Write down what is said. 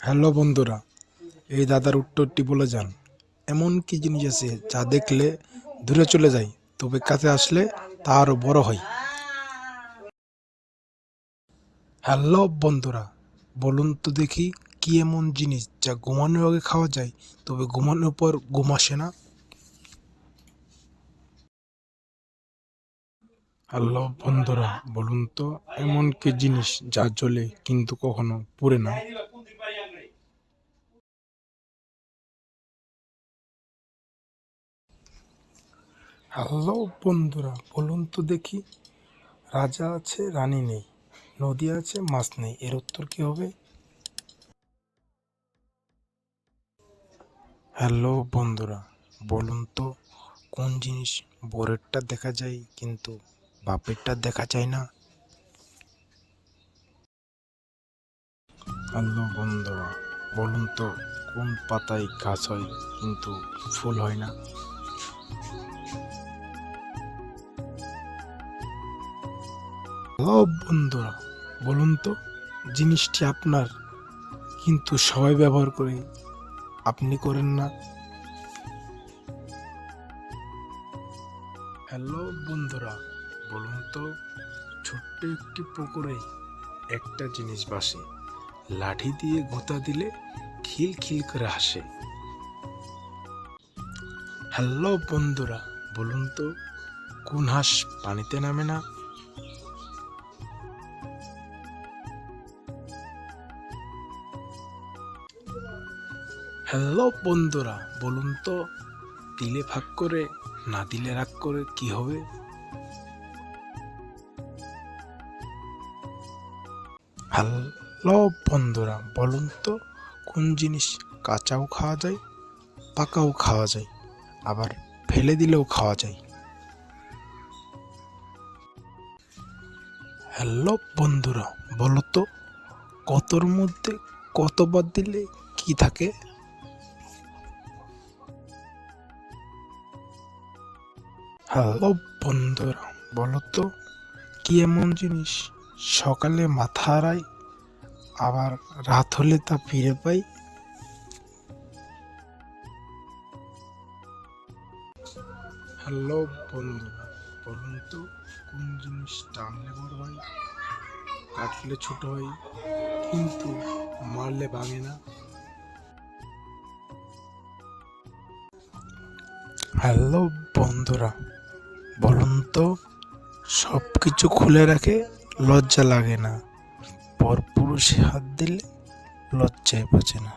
Hello বন্ধুরা, এই দাদার উত্তরটি বলে যান। এমন কি জিনিস আছে যা দেখলে দূরে চলে যায়, তবে কাছে আসলে তা আরো বড় হয়? হ্যালো বন্ধুরা, বলুন তো দেখি, কি এমন জিনিস যা ঘুমানোর আগে খাওয়া যায়, তবে ঘুমানোর পর ঘুম আসে না? হ্যালো বন্ধুরা, বলুন তো এমন কি জিনিস যা জ্বলে কিন্তু কখনো পুড়ে না? হ্যালো বন্ধুরা, বলুন তো দেখি, রাজা আছে রানী নেই, নদী আছে মাছ নেই, এর উত্তর কি হবে? হ্যালো বন্ধুরা, বলুন তো কোন জিনিস বরেরটা দেখা যায় কিন্তু বাপেরটা দেখা যায় না? হ্যালো বন্ধুরা, বলুন তো কোন পাতায় গাছ হয় কিন্তু ফুল হয় না? হ্যালো বন্ধুরা, বলুন তো জিনিসটি আপনার কিন্তু সবাই ব্যবহার করে, আপনি করেন না? হ্যালো বন্ধুরা, বলুন তো ছোট্ট একটি পুকুরে একটা জিনিস ভাসে, লাঠি দিয়ে গোতা দিলে খিল খিল করে হাসে। হ্যালো বন্ধুরা, বলুন তো কোন হাঁস পানিতে নামে না? হ্যালো বন্ধুরা, বলুন তো দিলে ভাগ করে না দিলে রাগ করে কি হবে? হ্যালো বন্ধুরা, বলুন তো কোন জিনিস কাঁচাও খাওয়া যায়, পাকাও খাওয়া যায়, আবার ফেলে দিলেও খাওয়া যায়? হ্যালো বন্ধুরা, বলো তো কতর মধ্যে কতবার দিলে কি থাকে? হ্যালো বন্ধুরা, বলো তো কি এমন জিনিস সকালে মাথা হারায়, আবার রাত হলে তা ফিরে পাই? হ্যালো বন্ধুরা, বলুন তো কোন জিনিস টানলে বড় হয়, কাটলে ছোট হয়, কিন্তু মারলে ভাঙে না? হ্যালো বন্ধুরা, বলুন তো সব কিছু খুলে রাখে, লজ্জা লাগে না, পরপুরুষে হাত দিলে লজ্জায় বাঁচে না?